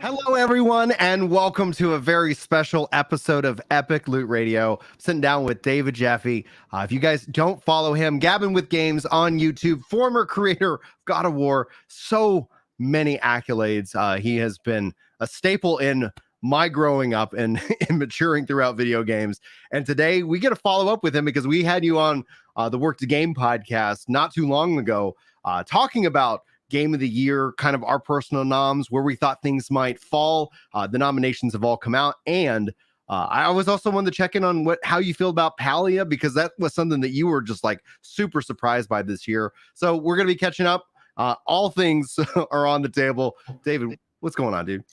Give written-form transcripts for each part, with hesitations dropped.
Hello, everyone, and welcome to a very special episode of Epic Loot Radio. I'm sitting down with David Jaffe. If you guys don't follow him, Gabbin with Games on YouTube, former creator of God of War, so many accolades. He has been a staple in my growing up and in maturing throughout video games. And today we get to follow up with him because we had you on the Work to Game podcast not too long ago, talking about Game of the Year, kind of our personal noms, where we thought things might fall. The nominations have all come out, and I was also wanted to check in on how you feel about Palia, because that was something that you were just like super surprised by this year. So we're gonna be catching up. All things are on the table. David, what's going on, dude?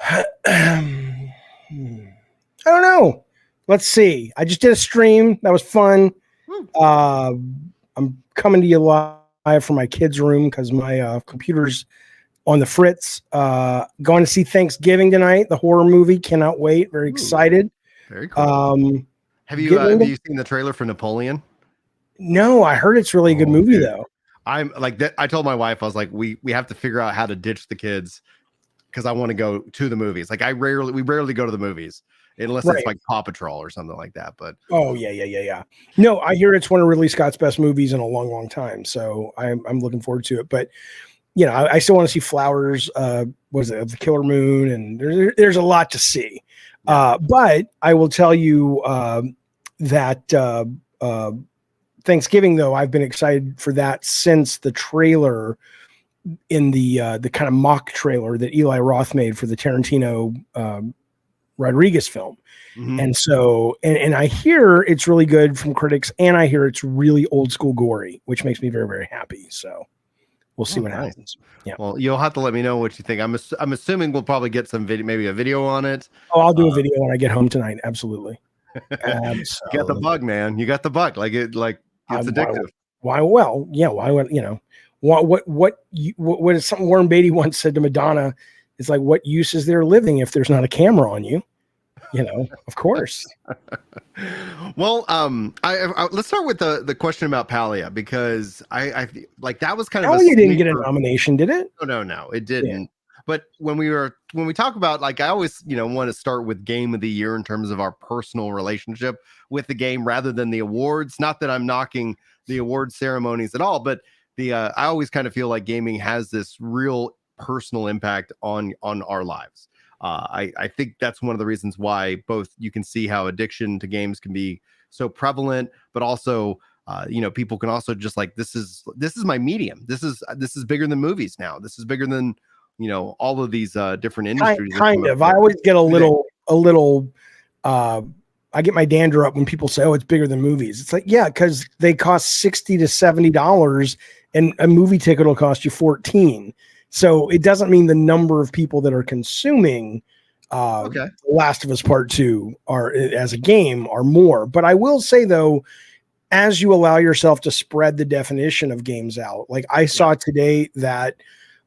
I don't know. Let's see. I just did a stream. That was fun. I'm coming to you live from my kids' room because my computer's on the fritz. Going to see Thanksgiving tonight, the horror movie. Cannot wait. Very excited. Very cool. Have you seen the trailer for Napoleon? No, I heard it's really a good movie though. I'm like that. I told my wife, I was like, we have to figure out how to ditch the kids because I want to go to the movies. Like we rarely go to the movies unless it's like Paw Patrol or something like that. But yeah. No, I hear it's one of Ridley Scott's best movies in a long time. So I'm looking forward to it. But you know, I still want to see Flowers. Was it The Killer Moon? And there's a lot to see. But I will tell you that Thanksgiving, though, I've been excited for that since the trailer in the kind of mock trailer that Eli Roth made for the Tarantino Rodriguez film. Mm-hmm. And so, and I hear it's really good from critics, and I hear it's really old school gory, which makes me very, very happy. So we'll see what happens. Yeah. Well, you'll have to let me know what you think. I'm assuming we'll probably get some video, maybe a video on it. Oh, I'll do a video when I get home tonight. Absolutely. You got the bug, man. You got the bug. It's addictive. Why? Well, yeah. Why would, you know, what is something Warren Beatty once said to Madonna? It's like, what use is there living if there's not a camera on you? You know, of course. Well, I let's start with the question about Palia, because I like that was kind of Palia didn't get a nomination, did it? No, it didn't. Yeah. But when we talk about, like, I always, you know, want to start with Game of the Year in terms of our personal relationship with the game rather than the awards. Not that I'm knocking the award ceremonies at all, but I always kind of feel like gaming has this real personal impact on our lives. I think that's one of the reasons why both you can see how addiction to games can be so prevalent, but also, you know, people can also just like, this is my medium. This is bigger than movies now. This is bigger than, you know, all of these different industries. Kind of. I always get a little. I get my dander up when people say, "Oh, it's bigger than movies." It's like, yeah, because they cost $60 to $70, and a movie ticket will cost you $14. So it doesn't mean the number of people that are consuming Last of Us Part 2 as a game are more. But I will say, though, as you allow yourself to spread the definition of games out, like I saw today that,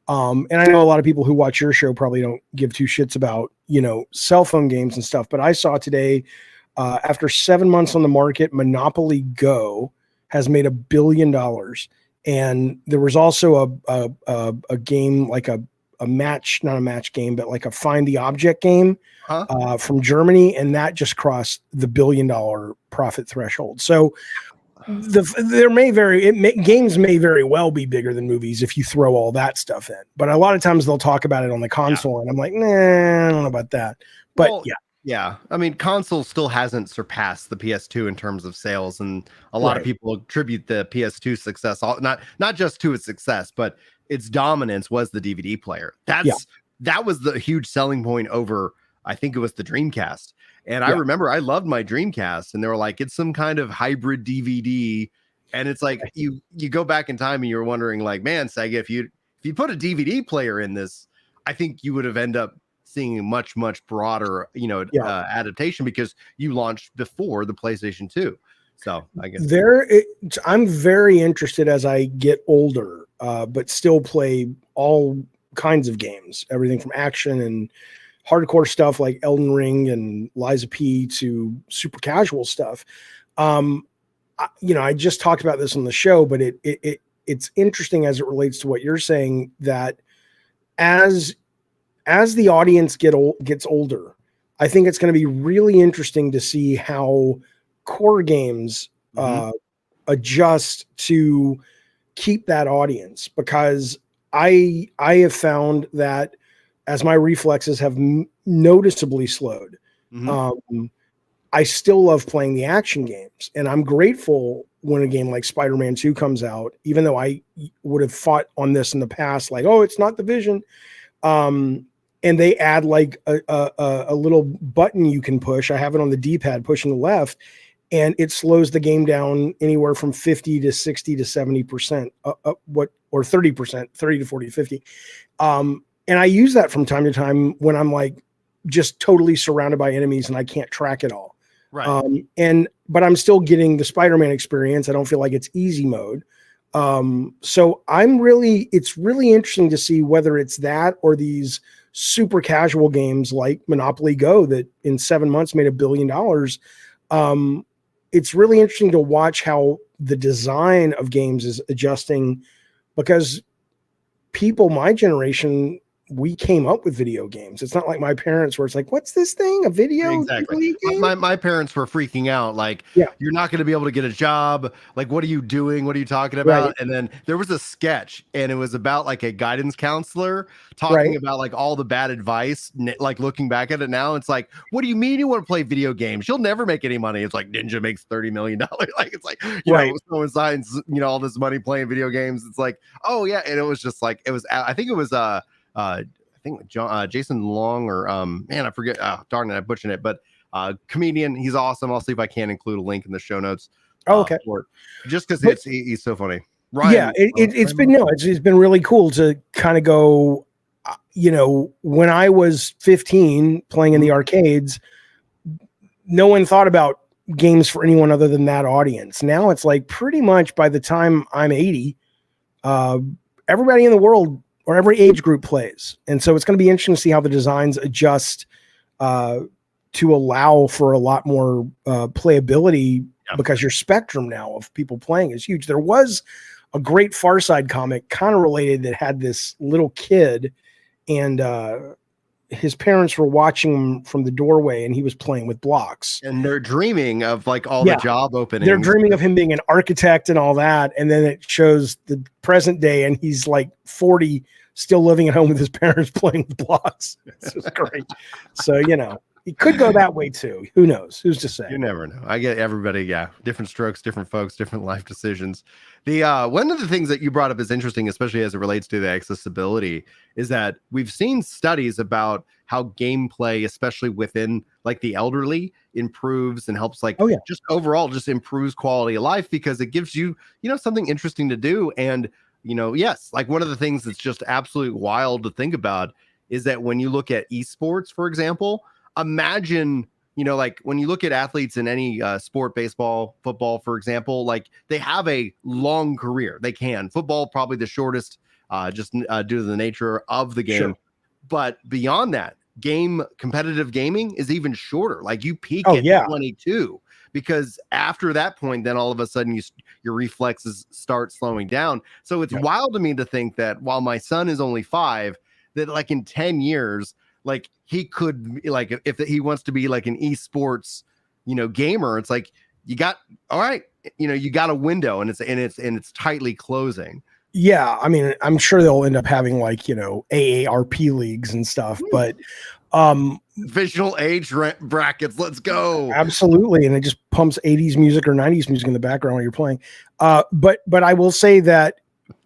and I know a lot of people who watch your show probably don't give two shits about, you know, cell phone games and stuff. But I saw today, after 7 months on the market, Monopoly Go has made $1 billion. And there was also a game, like a match, not a match game, but like a find the object game from Germany. And that just crossed the $1 billion profit threshold. So games may very well be bigger than movies if you throw all that stuff in. But a lot of times they'll talk about it on the console, and I'm like, nah, I don't know about that. But yeah. I mean, console still hasn't surpassed the PS2 in terms of sales, and a lot of people attribute the PS2 success not just to its success, but its dominance was the DVD player. That was the huge selling point over, I think it was the Dreamcast. And I remember I loved my Dreamcast, and they were like, it's some kind of hybrid DVD. And it's like, you go back in time and you're wondering, like, man, Sega, if you put a DVD player in this, I think you would have ended up seeing a much, much broader, adaptation because you launched before the PlayStation 2. So I guess I'm very interested as I get older, but still play all kinds of games, everything from action and hardcore stuff like Elden Ring and Liza P to super casual stuff. I just talked about this on the show, but it's interesting as it relates to what you're saying, that as the audience gets older, I think it's going to be really interesting to see how core games adjust to keep that audience, because I have found that as my reflexes have noticeably slowed, I still love playing the action games, and I'm grateful when a game like Spider-Man 2 comes out, even though I would have fought on this in the past, like, oh, it's not the vision. And they add like a little button you can push. I have it on the D-pad pushing left, and it slows the game down anywhere from 50 to 60 to 70%, or 30%, 30 to 40, 50. And I use that from time to time when I'm like just totally surrounded by enemies and I can't track it all. Right. But I'm still getting the Spider-Man experience. I don't feel like it's easy mode. So it's really interesting to see whether it's that or these super casual games like Monopoly Go that in 7 months made $1 billion. It's really interesting to watch how the design of games is adjusting, because people my generation, we came up with video games. It's not like my parents where it's like, what's this thing? A video exactly. game? My parents were freaking out. Like, you're not going to be able to get a job. Like, what are you doing? What are you talking about? Right. And then there was a sketch, and it was about like a guidance counselor talking about like all the bad advice. Like looking back at it now, it's like, what do you mean you want to play video games? You'll never make any money. It's like Ninja makes $30 million. Like, it's like, you know, someone signs, all this money playing video games. It's like, oh yeah. And it was just like, I think it was, I think Jason Long or I forget. Darn it, I butchered it. But comedian, he's awesome. I'll see if I can include a link in the show notes. Okay. Just because he's so funny. Ryan, it's been really cool to kind of go. When I was 15 playing in the arcades, no one thought about games for anyone other than that audience. Now it's like pretty much by the time I'm 80, everybody in the world or every age group plays. And so it's going to be interesting to see how the designs adjust to allow for a lot more playability, because your spectrum now of people playing is huge. There was a great Far Side comic kind of related that had this little kid, and his parents were watching him from the doorway, and he was playing with blocks. And they're dreaming of like all the job openings. They're dreaming of him being an architect and all that. And then it shows the present day, and he's like 40, still living at home with his parents playing with blocks. It's just great. So, it could go that way too. Who knows? Who's to say? You never know. I get everybody. Yeah. Different strokes, different folks, different life decisions. The one of the things that you brought up is interesting, especially as it relates to the accessibility, is that we've seen studies about how gameplay, especially within like the elderly, improves and helps just overall just improves quality of life, because it gives you, something interesting to do. And, yes, like one of the things that's just absolutely wild to think about is that when you look at esports, for example, imagine, like when you look at athletes in any sport, baseball, football, for example, like they have a long career. They can. Football, probably the shortest, just due to the nature of the game. Sure. But beyond that, competitive gaming is even shorter. Like you peak at 22, because after that point, then all of a sudden your reflexes start slowing down. So it's wild to me to think that while my son is only 5, that like in 10 years, like he could, like if he wants to be like an esports, gamer, it's like you got a window, and it's tightly closing. Yeah, I mean, I'm sure they'll end up having like AARP leagues and stuff, but visual age brackets. Let's go. Absolutely, and it just pumps 80s music or 90s music in the background while you're playing. But I will say that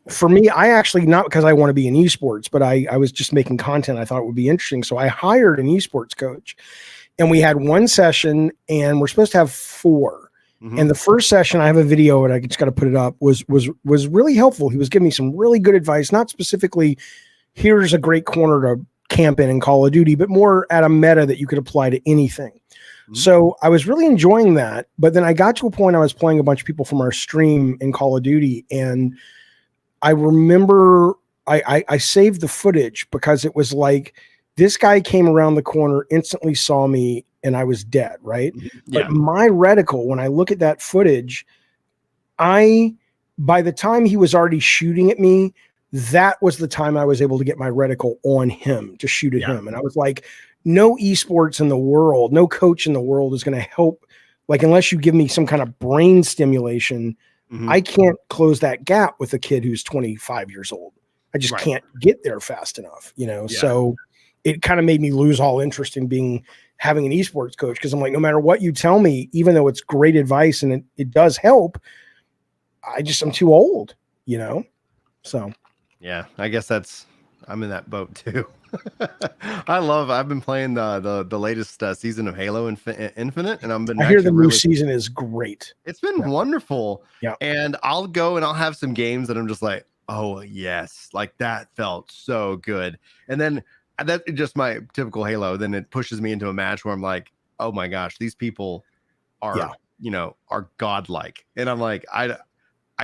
for me, I actually, not because I want to be in esports, but I was just making content I thought would be interesting. So I hired an esports coach, and we had one session, and we're supposed to have 4. Mm-hmm. And the first session, I have a video, and I just got to put it up, was really helpful. He was giving me some really good advice, not specifically, here's a great corner camping in Call of Duty, but more at a meta that you could apply to anything. Mm-hmm. So I was really enjoying that. But then I got to a point I was playing a bunch of people from our stream in Call of Duty. And I remember I saved the footage because it was like this guy came around the corner, instantly saw me, and I was dead, right? Yeah. But my reticle, when I look at that footage, by the time he was already shooting at me, that was the time I was able to get my reticle on him to shoot at him. And I was like, no esports in the world, no coach in the world is going to help. Like, unless you give me some kind of brain stimulation, I can't close that gap with a kid who's 25 years old. I just can't get there fast enough, you know? So it kind of made me lose all interest in having an esports coach. Cause I'm like, no matter what you tell me, even though it's great advice and it does help, I'm too old, you know? So. Yeah, I guess I'm in that boat too. I've been playing the latest season of Halo Infinite, and I hear the new season is great. It's been wonderful. Yeah. And I'll go and I'll have some games that I'm just like, oh yes, like that felt so good. And then that's just my typical Halo. Then it pushes me into a match where I'm like, oh my gosh, these people are, are godlike. And I'm like, I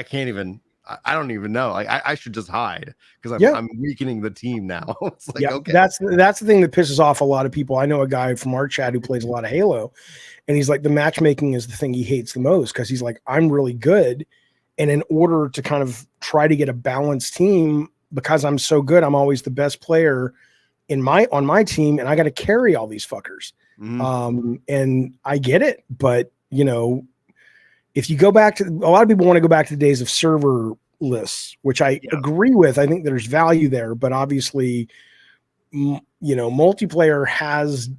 can't even, I don't even know. Like I should just hide because I'm weakening the team now. It's like, okay. That's the thing that pisses off a lot of people. I know a guy from our chat who plays a lot of Halo, and he's like, the matchmaking is the thing he hates the most because he's like, I'm really good. And in order to kind of try to get a balanced team, because I'm so good, I'm always the best player on my team, and I got to carry all these fuckers. And I get it, but you know, if you go back to, a lot of people want to go back to the days of server lists, which I agree with. I think there's value there, but obviously, you know, multiplayer has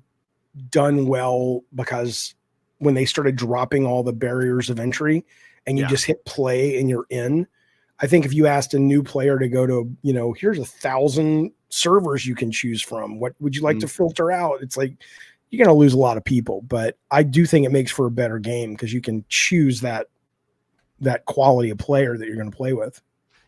done well because when they started dropping all the barriers of entry and you just hit play and you're in, I think if you asked a new player to go to, you know, here's 1,000 servers you can choose from, what would you like to filter out? It's like, you're going to lose a lot of people, but I do think it makes for a better game because you can choose that quality of player that you're going to play with.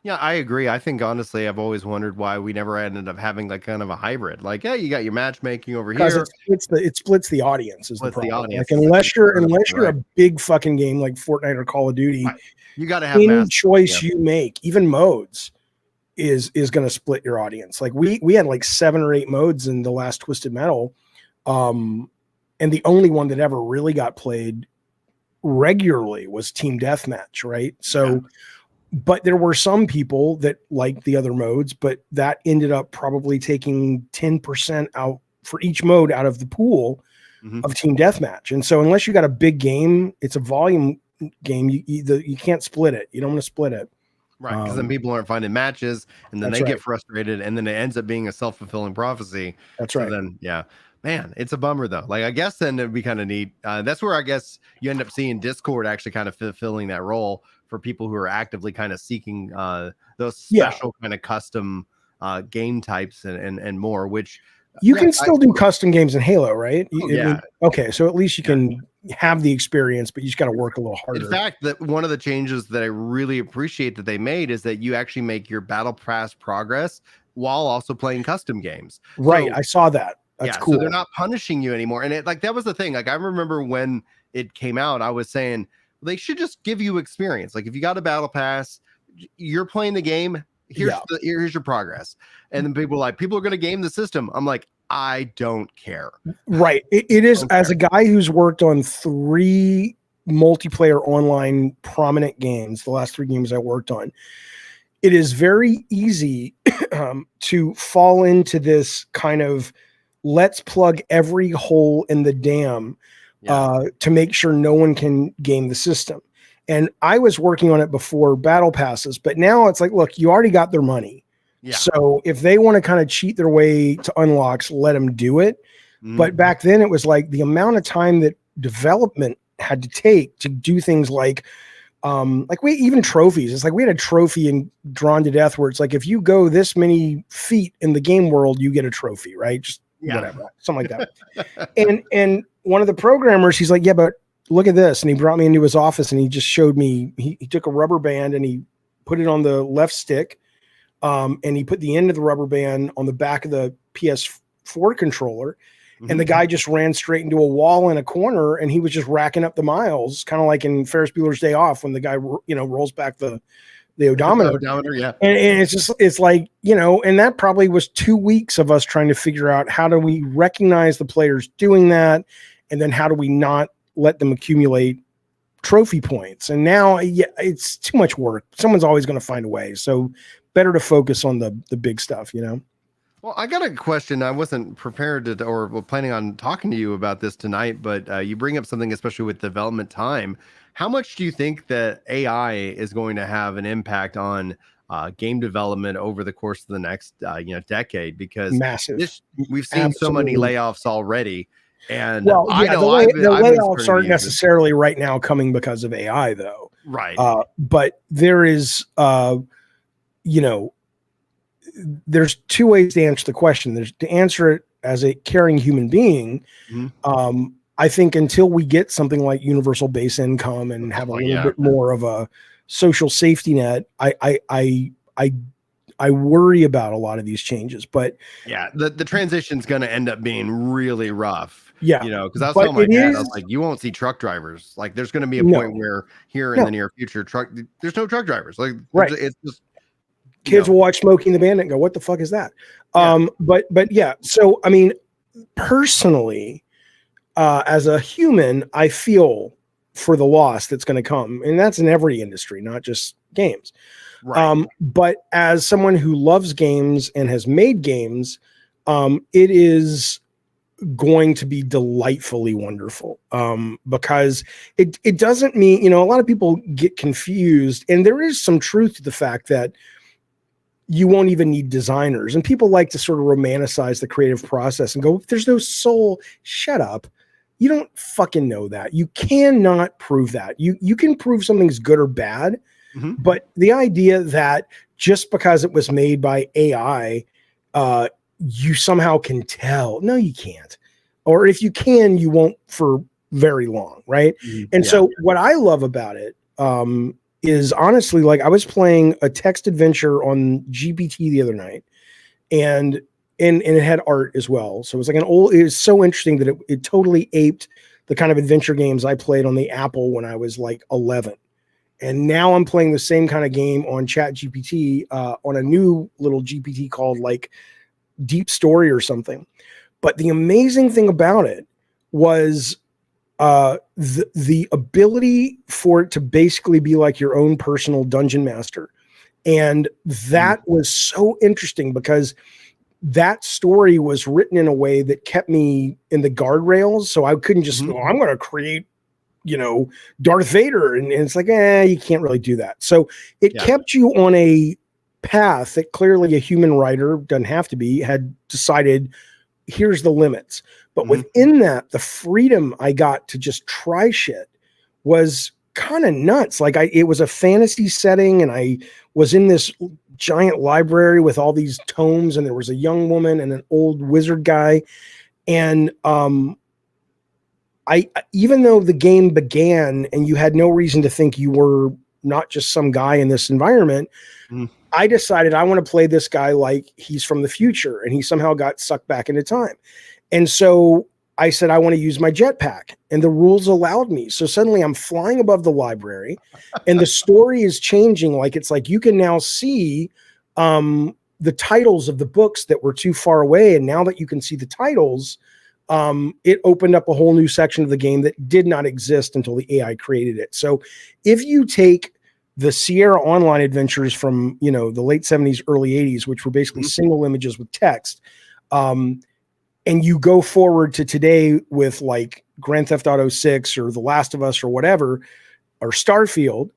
Yeah, I agree. I think honestly, I've always wondered why we never ended up having like kind of a hybrid. Like, yeah, you got your matchmaking over here. It splits the audience is the problem. Audience. Like unless you're a big fucking game like Fortnite or Call of Duty, you got to have any choice you make, even modes, is going to split your audience. Like we had like 7 or 8 modes in the last Twisted Metal. And the only one that ever really got played regularly was Team Deathmatch, right? So, but there were some people that liked the other modes, but that ended up probably taking 10% out for each mode out of the pool of Team Deathmatch. And so unless you got a big game, it's a volume game, you can't split it. You don't want to split it. Right, because then people aren't finding matches, and then they get frustrated, and then it ends up being a self-fulfilling prophecy. That's right. Then, man, it's a bummer though. Like, I guess then it'd be kind of neat. That's where I guess you end up seeing Discord actually kind of fulfilling that role for people who are actively kind of seeking those special kind of custom game types and more, which you can still do custom games in Halo, right? Okay, so at least you can have the experience, but you just got to work a little harder. In fact, that one of the changes that I really appreciate that they made is that you actually make your battle pass progress while also playing custom games. Right, I saw that. That's cool. So they're not punishing you anymore. And that was the thing. Like, I remember when it came out, I was saying they should just give you experience. Like, if you got a battle pass, you're playing the game. Here's your progress. And then people are going to game the system. I'm like, I don't care. Right. It is, as a guy who's worked on 3 multiplayer online prominent games, the last 3 games I worked on, it is very easy to fall into this kind of let's plug every hole in the dam to make sure no one can game the system. And I was working on it before battle passes, but now it's like, look, you already got their money. Yeah. So if they want to kind of cheat their way to unlocks, let them do it. But back then it was like the amount of time that development had to take to do things like even trophies. It's like we had a trophy in Drawn to Death where it's like, if you go this many feet in the game world, you get a trophy, right? Just whatever, something like that. And one of the programmers, he's like, yeah, but look at this. And he brought me into his office and he just showed me, he took a rubber band and he put it on the left stick. And he put the end of the rubber band on the back of the PS4 controller, and the guy just ran straight into a wall in a corner, and he was just racking up the miles, kind of like in Ferris Bueller's Day Off when the guy, rolls back the odometer. Yeah. And it's like, and that probably was 2 weeks of us trying to figure out how do we recognize the players doing that, and then how do we not let them accumulate trophy points. And now, it's too much work. Someone's always going to find a way. So better to focus on the big stuff, Well, I got a question. I wasn't prepared to, or planning on talking to you about this tonight, but you bring up something, especially with development time. How much do you think that AI is going to have an impact on game development over the course of the next, decade? Because massive. We've seen so many layoffs already. And the layoffs aren't necessarily right now coming because of AI, though. Right. But there is, there's two ways to answer the question. There's to answer it as a caring human being. I think until we get something like universal base income and have a little bit more of a social safety net, I worry about a lot of these changes. But the transition's going to end up being really rough. Yeah, because I was telling my dad, I was like, you won't see truck drivers. Like, there's going to be a point where here in the near future, there's no truck drivers. Like, it's just kids will watch Smokey and the Bandit and go, "What the fuck is that?" But yeah. So I mean, personally, as a human, I feel for the loss that's going to come, and that's in every industry, not just games. Right. But as someone who loves games and has made games, it is going to be delightfully wonderful, because it doesn't mean, a lot of people get confused, and there is some truth to the fact that you won't even need designers, and people like to sort of romanticize the creative process and go, there's no soul. Shut up. You don't fucking know that. You cannot prove that. You can prove something's good or bad, but the idea that just because it was made by AI, you somehow can tell. No, you can't. Or if you can, you won't for very long, right? And so what I love about it is honestly, like, I was playing a text adventure on GPT the other night, and it had art as well. So it was like it was so interesting that it totally aped the kind of adventure games I played on the Apple when I was like 11. And now I'm playing the same kind of game on Chat GPT on a new little GPT called like Deep Story or something. But the amazing thing about it was the ability for it to basically be like your own personal dungeon master. And that was so interesting because that story was written in a way that kept me in the guardrails. So I couldn't just go, I'm going to create, Darth Vader. And it's like, you can't really do that. So it kept you on a path that clearly a human writer, doesn't have to be, had decided, here's the limits. But within that, the freedom I got to just try shit was kind of nuts. Like it was a fantasy setting, and I was in this giant library with all these tomes, and there was a young woman and an old wizard guy. And even though the game began and you had no reason to think you were not just some guy in this environment, I decided I want to play this guy like he's from the future, and he somehow got sucked back into time. And so I said, I want to use my jetpack, and the rules allowed me. So suddenly I'm flying above the library, and the story is changing. Like, it's like you can now see the titles of the books that were too far away. And now that you can see the titles, it opened up a whole new section of the game that did not exist until the AI created it. So if you take the Sierra Online adventures from, the late 70s, early 80s, which were basically single images with text, and you go forward to today with like Grand Theft Auto 6 or The Last of Us or whatever, or Starfield,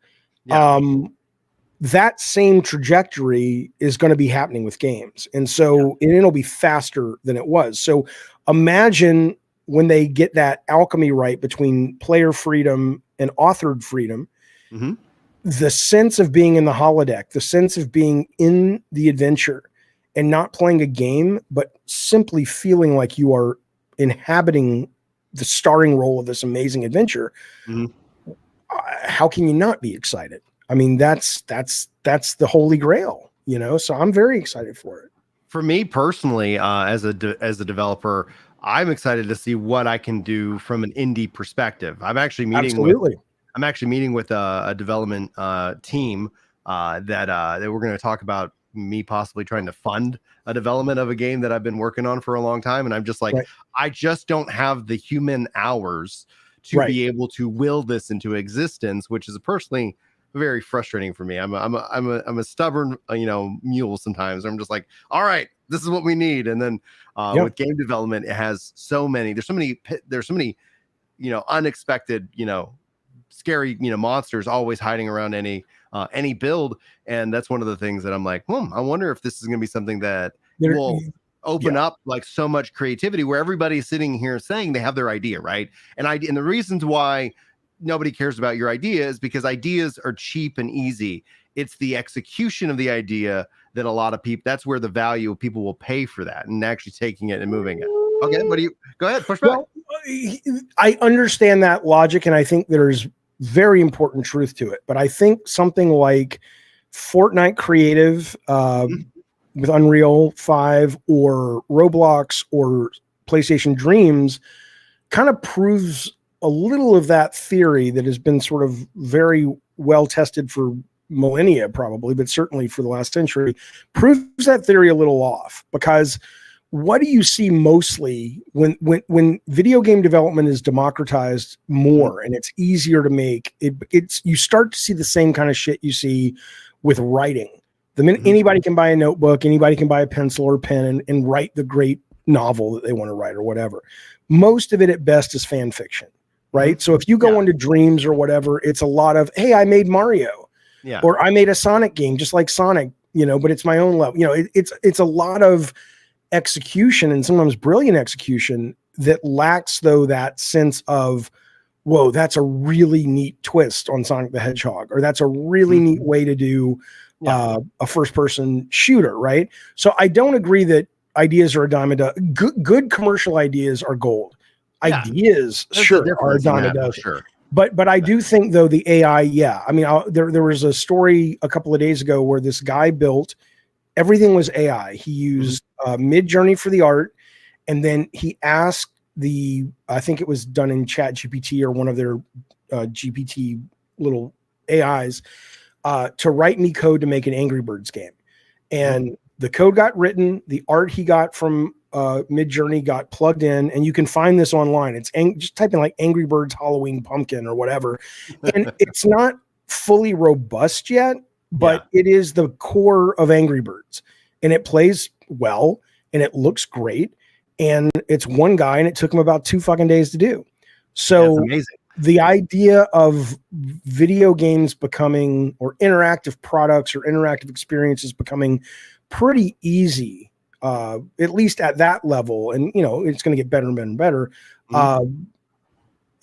that same trajectory is going to be happening with games. And so and it'll be faster than it was. So imagine when they get that alchemy right between player freedom and authored freedom, the sense of being in the holodeck, the sense of being in the adventure and not playing a game, but simply feeling like you are inhabiting the starring role of this amazing adventure. How can you not be excited? I mean, that's the holy grail, so I'm very excited for it. For me personally, as a developer, I'm excited to see what I can do from an indie perspective. Absolutely. I'm actually meeting with a development team that we're going to talk about me possibly trying to fund a development of a game that I've been working on for a long time. And I'm just like, Right. I just don't have the human hours to be able to will this into existence, which is personally very frustrating for me. I'm a stubborn, mule sometimes. I'm just like, all right, this is what we need. And then with game development, it has there's so many, unexpected, scary, monsters always hiding around any build. And that's one of the things that I'm like, I wonder if this is going to be something that will open up like so much creativity where everybody's sitting here saying they have their idea, right? And the reasons why nobody cares about your idea is because ideas are cheap and easy. It's the execution of the idea that a lot of people, that's where the value of people will pay for that and actually taking it and moving it. Okay, go ahead, push back. Well, I understand that logic, and I think there's very important truth to it. But I think something like Fortnite Creative with Unreal 5 or Roblox or PlayStation Dreams kind of proves a little of that theory that has been sort of very well tested for millennia, probably, but certainly for the last century, proves that theory a little off. Because what do you see mostly when video game development is democratized more and it's easier to make? It's you start to see the same kind of shit you see with writing. The minute anybody can buy a notebook, anybody can buy a pencil or pen and write the great novel that they want to write or whatever. Most of it at best is fan fiction, right? So if you go into Dreams or whatever, it's a lot of, hey, I made Mario, or I made a Sonic game just like Sonic, but it's my own level. It's a lot of execution and sometimes brilliant execution that lacks though that sense of, whoa, that's a really neat twist on Sonic the Hedgehog, or that's a really neat way to do a first person shooter, right? So I don't agree that ideas are a dime a dozen. Good commercial ideas are gold. Ideas, sure, are a dime a dozen. Sure. But I do think though the AI, I mean, there was a story a couple of days ago where this guy built, everything was AI. He used Mid-Journey for the art, and then he asked I think it was done in Chat GPT or one of their GPT little AIs, to write me code to make an Angry Birds game. And the code got written, the art he got from Mid-Journey got plugged in, and you can find this online. It's just type in like Angry Birds Halloween Pumpkin or whatever. And it's not fully robust yet, but it is the core of Angry Birds, and it plays well and it looks great. And it's one guy, and it took him about 2 fucking days to do. So the idea of video games becoming, or interactive products or interactive experiences becoming pretty easy, at least at that level, and it's going to get better and better and better,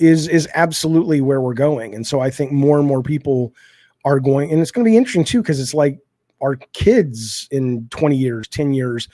is absolutely where we're going. And so I think more and more people are going, and it's going to be interesting too, because it's like our kids in 20 years, 10 years,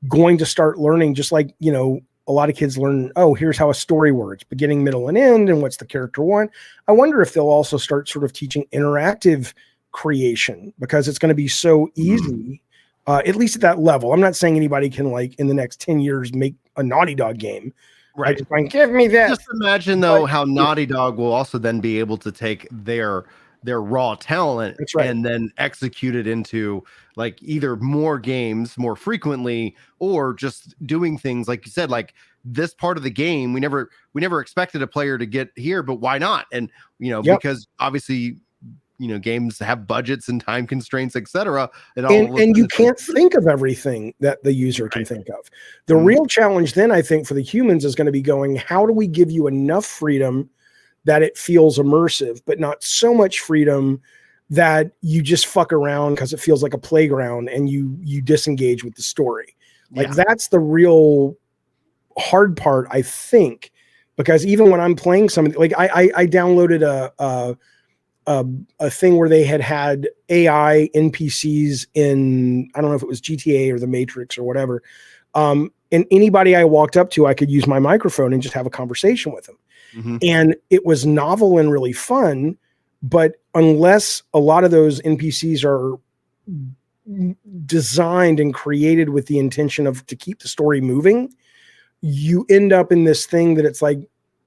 going to start learning, just like, a lot of kids learn, oh, here's how a story works, beginning, middle, and end, and what's the character want. I wonder if they'll also start sort of teaching interactive creation, because it's going to be so easy, at least at that level. I'm not saying anybody can, like, in the next 10 years, make a Naughty Dog game. Right. Just like, give me that. Just imagine, though, how Naughty Dog will also then be able to take their raw talent and then execute it into like either more games more frequently, or just doing things like you said, like this part of the game we never expected a player to get here, but why not? And because obviously games have budgets and time constraints, etc. And you can't think of everything that the user can think of. The real challenge then, I think, for the humans is going to be going, how do we give you enough freedom that it feels immersive, but not so much freedom that you just fuck around because it feels like a playground and you disengage with the story. Like that's the real hard part, I think, because even when I'm playing something, like I downloaded a thing where they had AI NPCs in, I don't know if it was GTA or the Matrix or whatever. And anybody I walked up to, I could use my microphone and just have a conversation with them. And it was novel and really fun, but unless a lot of those NPCs are designed and created with the intention of to keep the story moving, you end up in this thing that it's like,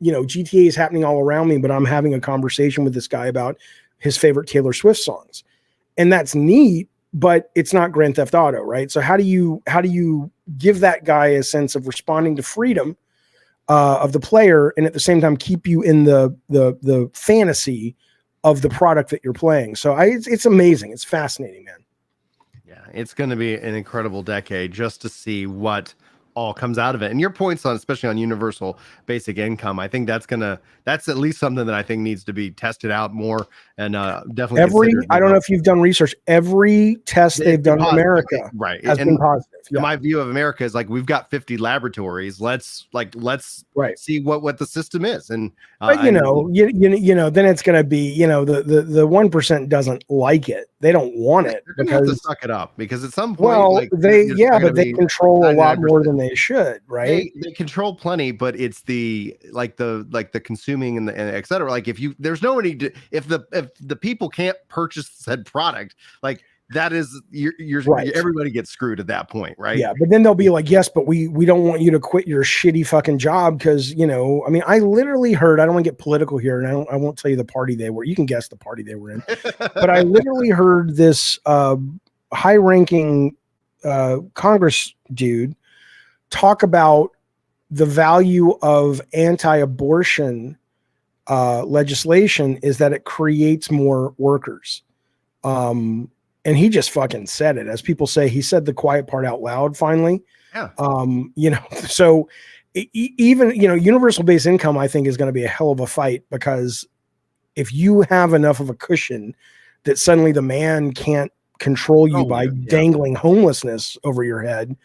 GTA is happening all around me, but I'm having a conversation with this guy about his favorite Taylor Swift songs. And that's neat, but it's not Grand Theft Auto, right? So how do you give that guy a sense of responding to freedom of the player, and at the same time keep you in the fantasy of the product that you're playing? So it's amazing. It's fascinating, man. Yeah, it's going to be an incredible decade just to see what all comes out of it. And your points on, especially on universal basic income, I think that's at least something that I think needs to be tested out more, and definitely I don't know if you've done research. Every test they've done in America has been positive. Yeah. My view of America is like, we've got 50 laboratories. Let's see what the system is. And but then it's going to be, the 1% doesn't like it. They don't want it because have to suck it up, because at some point, but they control a lot more than they should, right? They control plenty, but it's the consuming and et cetera. Like, if the people can't purchase said product, like, that is everybody gets screwed at that point, right? Yeah, but then they'll be like, yes, but we don't want you to quit your shitty fucking job because, I literally heard, I don't want to get political here, and I won't tell you the party they were. You can guess the party they were in. But I literally heard this high-ranking Congress dude talk about the value of anti-abortion legislation is that it creates more workers. And he just fucking said it. As people say, he said the quiet part out loud finally. Yeah. So even, universal base income, I think, is going to be a hell of a fight, because if you have enough of a cushion that suddenly the man can't control you by dangling homelessness over your head,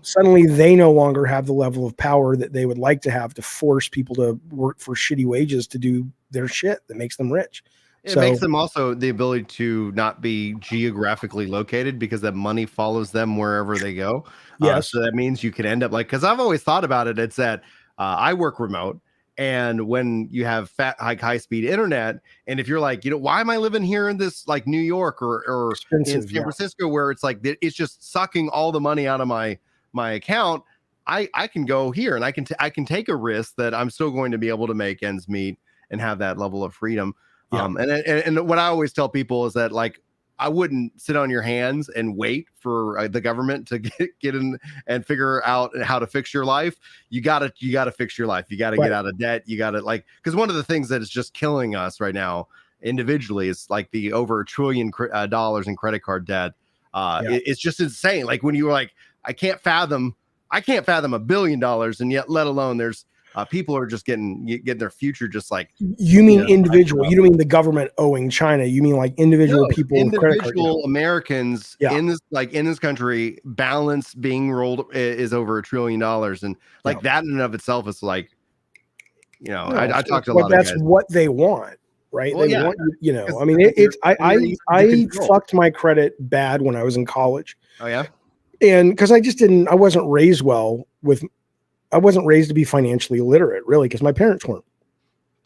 suddenly they no longer have the level of power that they would like to have to force people to work for shitty wages to do their shit that makes them rich. It makes them also the ability to not be geographically located, because that money follows them wherever they go. Yes. So that means you can end up because I've always thought about it. It's that I work remote, and when you have high speed internet, and if you're like, why am I living here in this like New York or in San Francisco, where it's like it's just sucking all the money out of my account, I can go here and I can take a risk that I'm still going to be able to make ends meet and have that level of freedom. Yeah. And what I always tell people is that, like, I wouldn't sit on your hands and wait for the government to get in and figure out how to fix your life. You gotta fix your life. You gotta get out of debt. You gotta, because one of the things that is just killing us right now individually is like the over $1 trillion in credit card debt. It's just insane. Like, when you were like, I can't fathom $1 billion, and yet let alone there's people are just getting their future just like. You mean individual? You don't mean the government owing China? You mean like individual people? Individual Americans in this country, balance being rolled is over $1 trillion, and that in and of itself is like, I talked to a lot of guys. That's what they want, right? Well, they want I mean, I fucked my credit bad when I was in college. Oh yeah, and because I wasn't raised well with. I wasn't raised to be financially literate, really, because my parents weren't.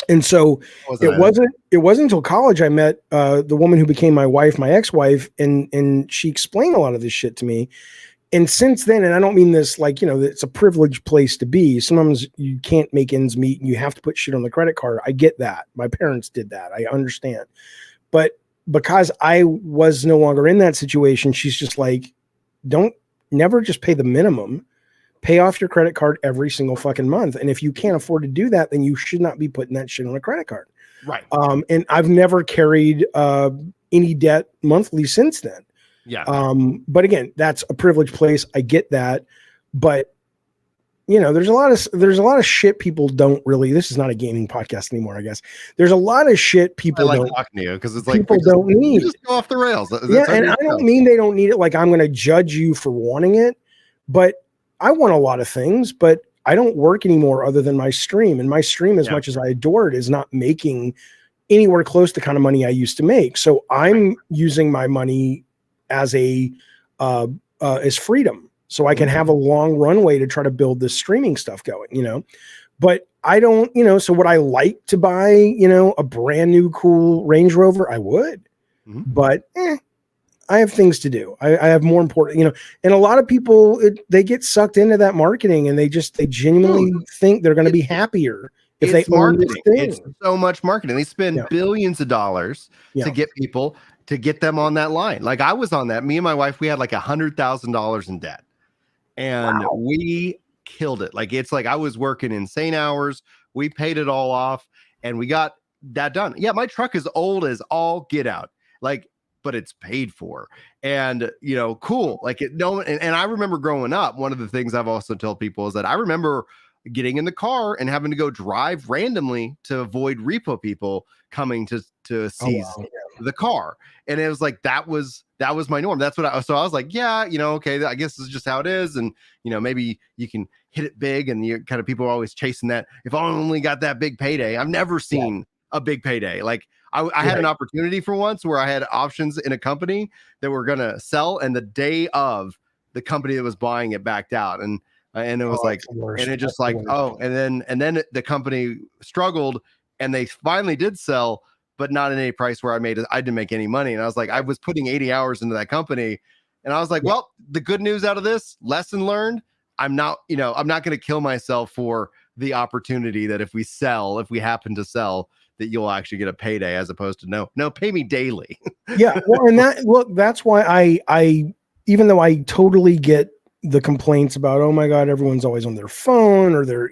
And so it wasn't until college I met the woman who became my wife, my ex-wife, and she explained a lot of this shit to me. And since then, and I don't mean this like, it's a privileged place to be. Sometimes you can't make ends meet and you have to put shit on the credit card. I get that. My parents did that. I understand. But because I was no longer in that situation, she's just like, never just pay the minimum. Pay off your credit card every single fucking month. And if you can't afford to do that, then you should not be putting that shit on a credit card. Right. And I've never carried any debt monthly since then. Yeah. But again, that's a privileged place. I get that. But there's a lot of shit people don't really, this is not a gaming podcast anymore, I guess. There's a lot of shit people don't talking to you because it's like people don't need. Just go off the rails. And I don't mean they don't need it. Like I'm going to judge you for wanting it, but I want a lot of things, but I don't work anymore other than my stream. And my stream, as much as I adore it, is not making anywhere close to the kind of money I used to make. So I'm using my money as as freedom. So I can have a long runway to try to build this streaming stuff going, but I don't, so would I like to buy, a brand new cool Range Rover? I would, but I have things to do. I have more important, and a lot of people, they get sucked into that marketing, and they genuinely think they're going to be happier if they own this marketing. thing. It's so much marketing. They spend billions of dollars to get people, to get them on that line. Like I was on that. Me and my wife, we had like $100,000 in debt, and we killed it. Like it's like I was working insane hours. We paid it all off, and we got that done. Yeah, my truck is old as all get out. Like, but it's paid for, and cool. Like and I remember growing up. One of the things I've also told people is that I remember getting in the car and having to go drive randomly to avoid repo people coming to seize the car. And it was like that was my norm. That's what I was like, okay, I guess this is just how it is. And maybe you can hit it big, and you kind of, people are always chasing that. If I only got that big payday. I've never seen a big payday. Like I had an opportunity for once where I had options in a company that were gonna sell, and the day of, the company that was buying it backed out, and it was and it just like, and then the company struggled, and they finally did sell, but not at any price where I didn't make any money. And I was like, I was putting 80 hours into that company, and I was like, well, the good news out of this, lesson learned, I'm not going to kill myself for the opportunity that if we happen to sell, that you'll actually get a payday, as opposed to no, pay me daily. That's why I even though I totally get the complaints about, oh my God, everyone's always on their phone, or they're,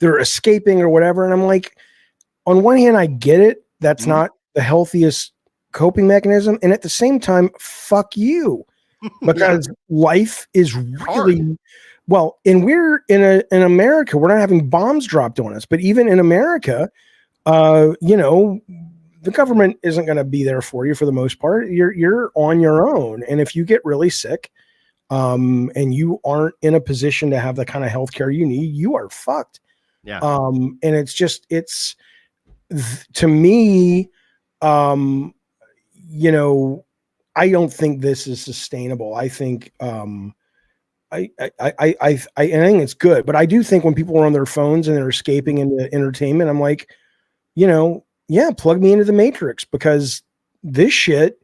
they're escaping or whatever. And I'm like, on one hand, I get it. That's not the healthiest coping mechanism. And at the same time, fuck you, because life is really hard. Well, and we're in America, we're not having bombs dropped on us, but even in America, the government isn't going to be there for you for the most part. You're on your own. And if you get really sick, and you aren't in a position to have the kind of healthcare you need, you are fucked. Yeah. And to me, I don't think this is sustainable. I think, I think it's good, but I do think when people are on their phones and they're escaping into entertainment, I'm like, plug me into the Matrix, because this shit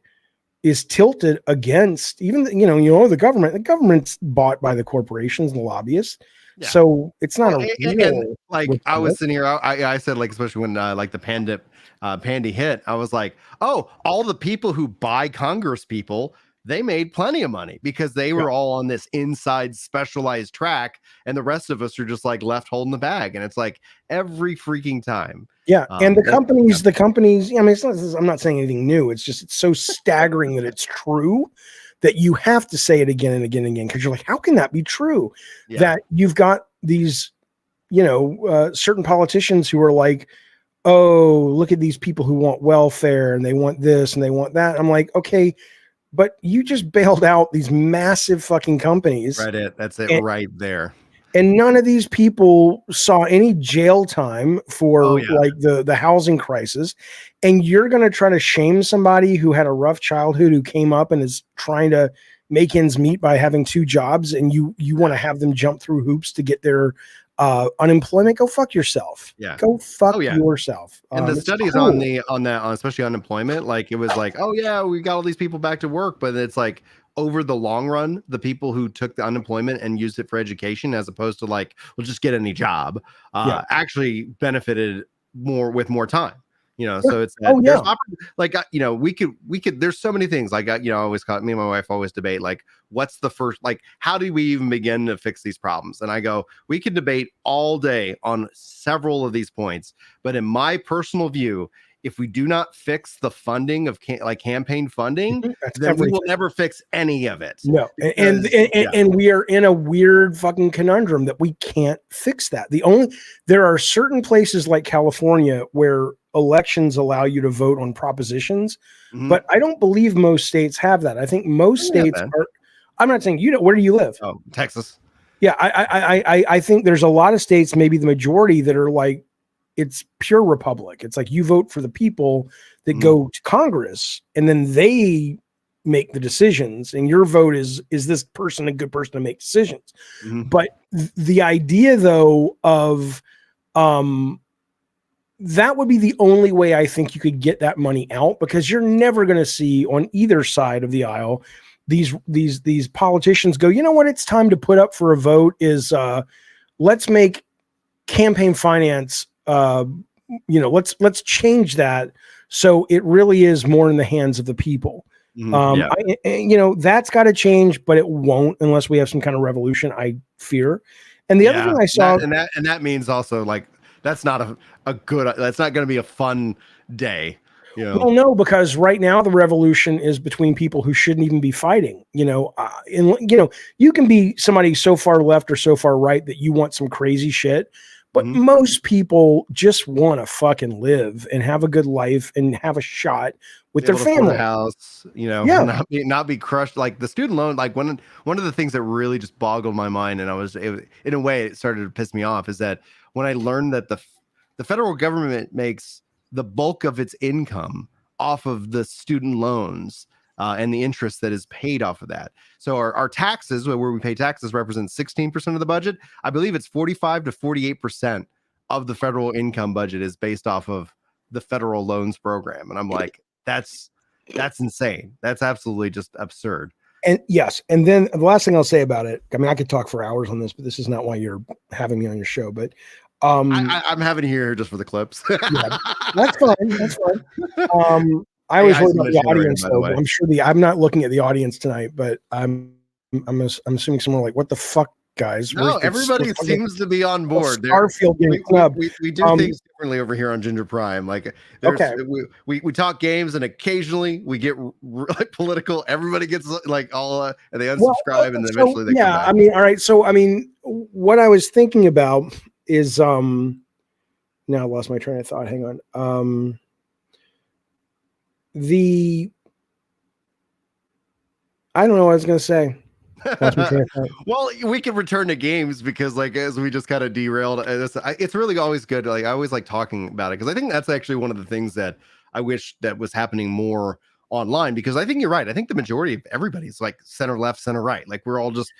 is tilted against even the government. The government's bought by the corporations and the lobbyists, so it's not I was sitting here. I said, like, especially when like the pandy hit, I was like, oh, all the people who buy Congress people, they made plenty of money because they were all on this inside specialized track, and the rest of us are just like left holding the bag. And it's like every freaking time. Yeah. And the companies, I mean, I'm not saying anything new. It's just, it's so staggering that it's true that you have to say it again and again and again. Cause you're like, how can that be true? Yeah. That you've got these, certain politicians who are like, oh, look at these people who want welfare and they want this and they want that. I'm like, okay, but you just bailed out these massive fucking companies. Right. That's it right there. And none of these people saw any jail time for like the housing crisis. And you're going to try to shame somebody who had a rough childhood, who came up and is trying to make ends meet by having two jobs. And you want to have them jump through hoops to get their unemployment. Go fuck yourself. Yeah. Go fuck yourself. And the studies on that, especially unemployment, like it was like, oh yeah, we got all these people back to work, but it's like, over the long run, the people who took the unemployment and used it for education, as opposed to like, we'll just get any job, actually benefited more with more time. So it's like, we could, there's so many things like, me and my wife always debate, like, what's the first, like, how do we even begin to fix these problems? And I go, we could debate all day on several of these points, but in my personal view, if we do not fix the funding of campaign funding, then we will never fix any of it. No, and we are in a weird fucking conundrum that we can't fix that. There are certain places like California where elections allow you to vote on propositions, but I don't believe most states have that. I think most states are. I'm not saying where do you live? Oh, Texas. Yeah, I think there's a lot of states, maybe the majority, that are like, it's pure republic. It's like you vote for the people that go to Congress, and then they make the decisions, and your vote is this person a good person to make decisions? But the idea though of that would be the only way I think you could get that money out, because you're never going to see on either side of the aisle these politicians go, you know what, it's time to put up for a vote is let's make campaign finance, let's change that so it really is more in the hands of the people. That's got to change, but it won't unless we have some kind of revolution, I fear. And the other thing I saw, and that means also like that's not that's not going to be a fun day. Well, no, because right now the revolution is between people who shouldn't even be fighting. You can be somebody so far left or so far right that you want some crazy shit, but most people just want to fucking live and have a good life and have a shot with their family. House, not be crushed. Like the student loan, like one of the things that really just boggled my mind, and in a way it started to piss me off, is that when I learned that the federal government makes the bulk of its income off of the student loans and the interest that is paid off of that. So our taxes, where we pay taxes, represent 16% of the budget. I believe it's 45 to 48% of the federal income budget is based off of the federal loans program. And I'm like, that's insane. That's absolutely just absurd. And yes. And then the last thing I'll say about it, I mean, I could talk for hours on this, but this is not why you're having me on your show, but I'm having you here just for I'm that's fine. That's fine. I always worry about the audience, though. I'm sure I'm not looking at the audience tonight, but I'm assuming someone like, what the fuck, guys? No, everybody seems to be on board. Starfield Game Club. We do things differently over here on Ginger Prime. Like, we talk games, and occasionally we get like political. Everybody gets like all, and they unsubscribe, and then eventually they come back. I mean, all right. So, I mean, what I was thinking about is now I lost my train of thought. Hang on. I don't know what I was going to say. Well, we can return to games because, like, as we just kind of derailed, it's really always good. Like, I always like talking about it because I think that's actually one of the things that I wish that was happening more online, because I think you're right. I think the majority of everybody's like center left, center right. Like, we're all just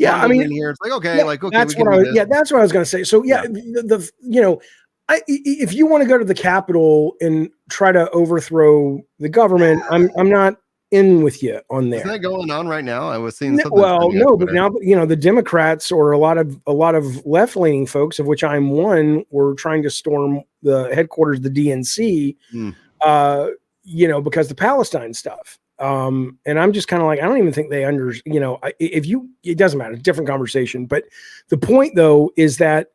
I mean, in here. It's like, okay, that's what that's what I was going to say. So if you want to go to the Capitol and try to overthrow the government, I'm not in with you on there. Isn't that going on right now? I was seeing something. Well, no, but now the Democrats, or a lot of left-leaning folks, of which I'm one, were trying to storm the headquarters of the DNC, because the Palestine stuff. And I'm just kind of like, I don't even think they it doesn't matter, different conversation. But the point, though, is that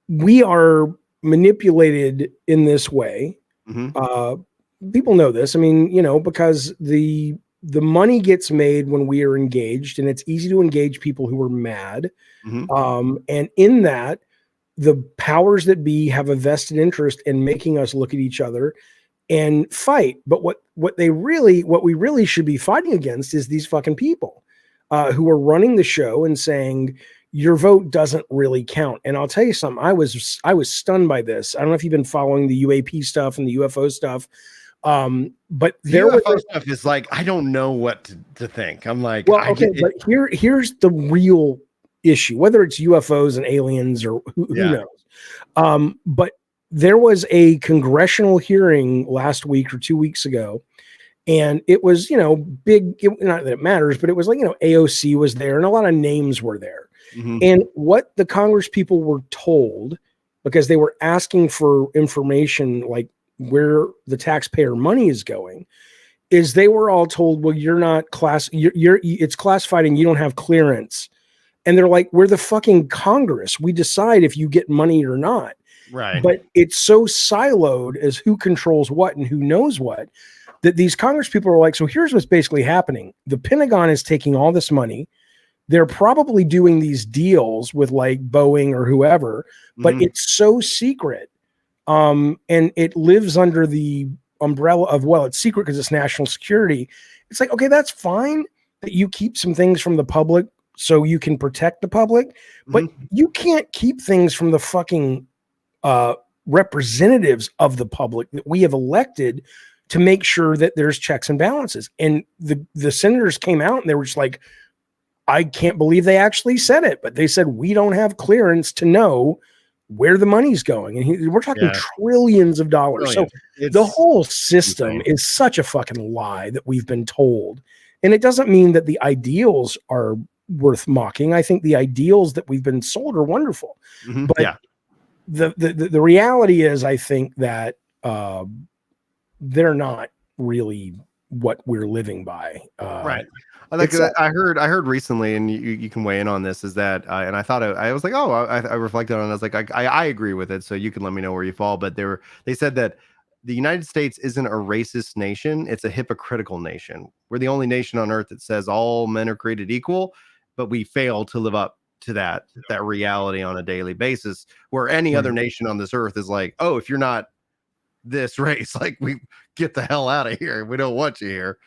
we are manipulated in this way. People know this. I mean, because the money gets made when we are engaged, and it's easy to engage people who are mad. And in that, the powers that be have a vested interest in making us look at each other and fight. But what we really should be fighting against is these fucking people who are running the show and saying your vote doesn't really count. And I'll tell you something, I was stunned by this. I don't know if you've been following the UAP stuff and the UFO stuff. But there UFO stuff is like, I don't know what to think. I'm like, well, okay, but here's the real issue, whether it's UFOs and aliens or who knows. But there was a congressional hearing last week or 2 weeks ago, and it was, big, not that it matters, but it was like, AOC was there and a lot of names were there. And what the Congress people were told, because they were asking for information, like where the taxpayer money is going, is they were all told, well, you're not it's classified and you don't have clearance. And they're like, we're the fucking Congress. We decide if you get money or not. Right. But it's so siloed as who controls what and who knows what, that these Congress people are like, so here's what's basically happening. The Pentagon is taking all this money. They're probably doing these deals with like Boeing or whoever, but it's so secret. And it lives under the umbrella of, well, it's secret because it's national security. It's like, okay, that's fine that you keep some things from the public so you can protect the public, but you can't keep things from the fucking representatives of the public that we have elected to make sure that there's checks and balances. And the senators came out and they were just like, I can't believe they actually said it, but they said, we don't have clearance to know where the money's going. And we're talking trillions of dollars. Brilliant. So the whole system is such a fucking lie that we've been told. And it doesn't mean that the ideals are worth mocking. I think the ideals that we've been sold are wonderful. But the reality is, I think that they're not really what we're living by. Right. I heard recently, and you can weigh in on this, is that, and I thought I was like, oh, I reflected on it. I was like, I agree with it. So you can let me know where you fall. But they said that the United States isn't a racist nation. It's a hypocritical nation. We're the only nation on earth that says all men are created equal, but we fail to live up to that reality on a daily basis, where any other nation on this earth is like, oh, if you're not this race, like, we get the hell out of here. We don't want you here.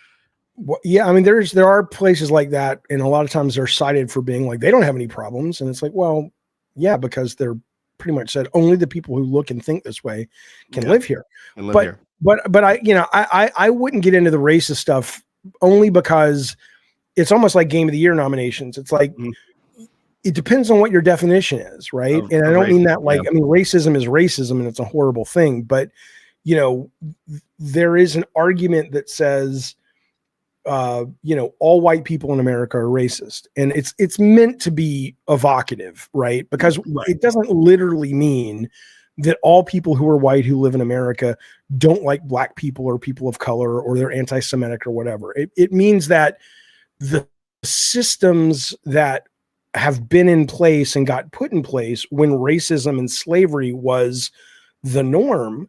Well, yeah, I mean, there are places like that, and a lot of times they're cited for being like they don't have any problems, and it's like, well, yeah, because they're pretty much said only the people who look and think this way can live here. But I wouldn't get into the racist stuff only because it's almost like Game of the Year nominations. It's like it depends on what your definition is, right? And I don't mean that like I mean racism is racism, and it's a horrible thing, but there is an argument that says all white people in America are racist, and it's meant to be evocative, right? Because it doesn't literally mean that all people who are white who live in America don't like black people or people of color, or they're anti-Semitic or whatever. It means that the systems that have been in place and got put in place when racism and slavery was the norm,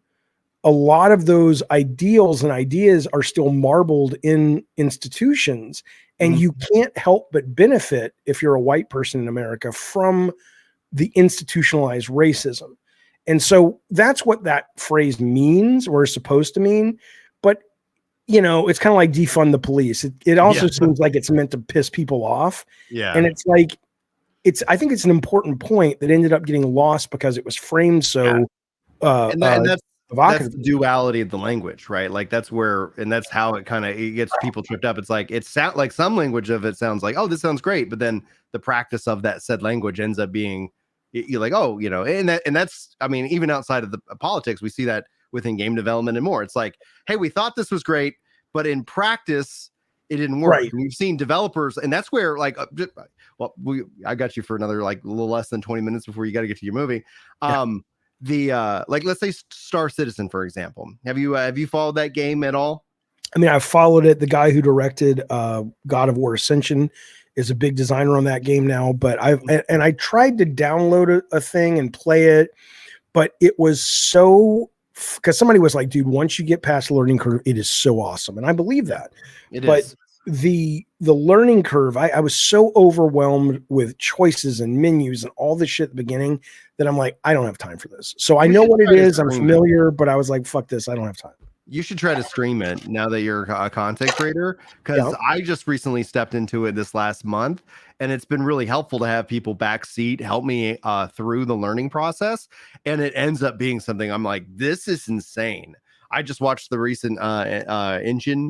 a lot of those ideals and ideas are still marbled in institutions, and you can't help but benefit, if you're a white person in America, from the institutionalized racism. And so that's what that phrase means, or is supposed to mean. But, it's kind of like defund the police. It also seems like it's meant to piss people off. Yeah. And it's like, I think it's an important point that ended up getting lost because it was framed so, and that's the duality of the language, right? Like that's how it gets people tripped up. It's like, like some language of it sounds like, oh, this sounds great. But then the practice of that said language ends up being, you're like, oh, and that's, I mean, even outside of the politics, we see that within game development and more. It's like, hey, we thought this was great, but in practice, it didn't work. Right. And we've seen developers, and that's where I got you for another like a little less than 20 minutes before you got to get to your movie. Like let's say Star Citizen, for example. Have you followed that game at all? I mean, I've followed it. The guy who directed God of War Ascension is a big designer on that game now, but I tried to download a thing and play it, but it was so, because somebody was like, dude, once you get past the learning curve, it is so awesome. And I believe that. But the learning curve, I was so overwhelmed with choices and menus and all this shit at the beginning that I'm like, I don't have time for this. So I know what it is. I'm familiar, but I was like, fuck this. I don't have time. You should try to stream it now that you're a content creator, because I just recently stepped into it this last month, and it's been really helpful to have people backseat help me through the learning process. And it ends up being something I'm like, this is insane. I just watched the recent Star Engine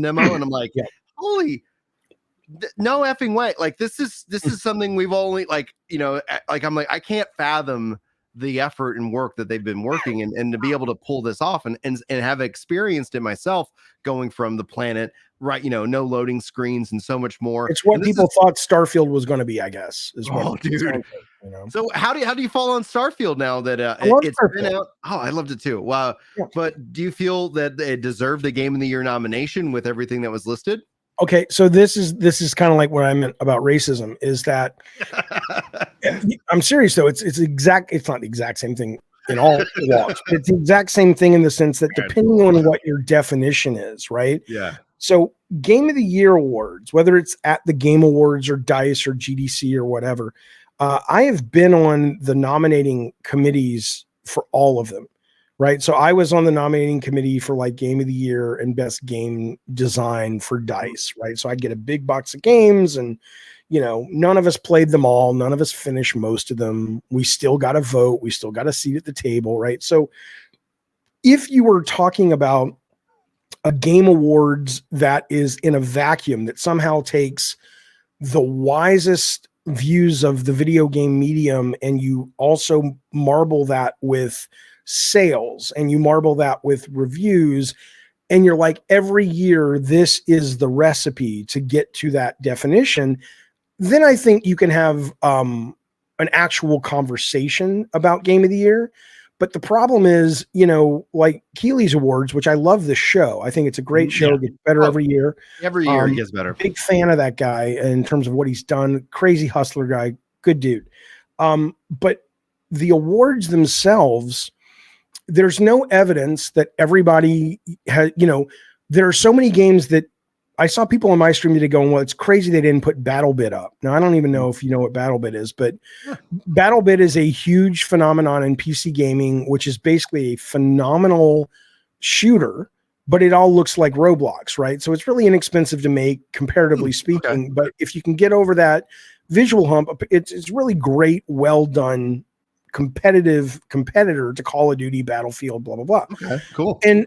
demo, and I'm like, holy, no effing way. Like this is something we've only I'm like, I can't fathom the effort and work that they've been working, and to be able to pull this off and have experienced it myself, going from the planet, right, no loading screens and so much more. It's what people thought Starfield was going to be, I guess. Dude. So how do you fall on Starfield now that it's been out? Oh, I loved it too. Wow. Yeah. But do you feel that it deserved a Game of the Year nomination with everything that was listed? Okay, so this is kind of like what I meant about racism, is that I'm serious though. It's not the exact same thing in all walks, but it's the exact same thing in the sense that depending on what your definition is, right? Yeah. So Game of the Year awards, whether it's at the Game Awards or DICE or GDC or whatever, I have been on the nominating committees for all of them. Right. So I was on the nominating committee for like Game of the Year and Best Game Design for DICE. Right. So I'd get a big box of games, and, none of us played them all. None of us finished most of them. We still got a vote. We still got a seat at the table. Right. So if you were talking about a Game Awards that is in a vacuum, that somehow takes the wisest, views of the video game medium, and you also marble that with sales, and you marble that with reviews, and you're like, every year this is the recipe to get to that definition, then I think you can have an actual conversation about Game of the Year. But the problem is, like Keeley's Awards, which I love the show. I think it's a great show. It gets better every year. Every year it gets better. Big fan of that guy in terms of what he's done. Crazy hustler guy. Good dude. But the awards themselves, there's no evidence that everybody has, there are so many games that I saw people on my stream today going, well, it's crazy they didn't put BattleBit up. Now, I don't even know if you know what BattleBit is, but BattleBit is a huge phenomenon in PC gaming, which is basically a phenomenal shooter, but it all looks like Roblox, right? So it's really inexpensive to make, comparatively speaking. Okay. But if you can get over that visual hump, it's really great, well done, competitor to Call of Duty, Battlefield, blah, blah, blah. Okay, cool. And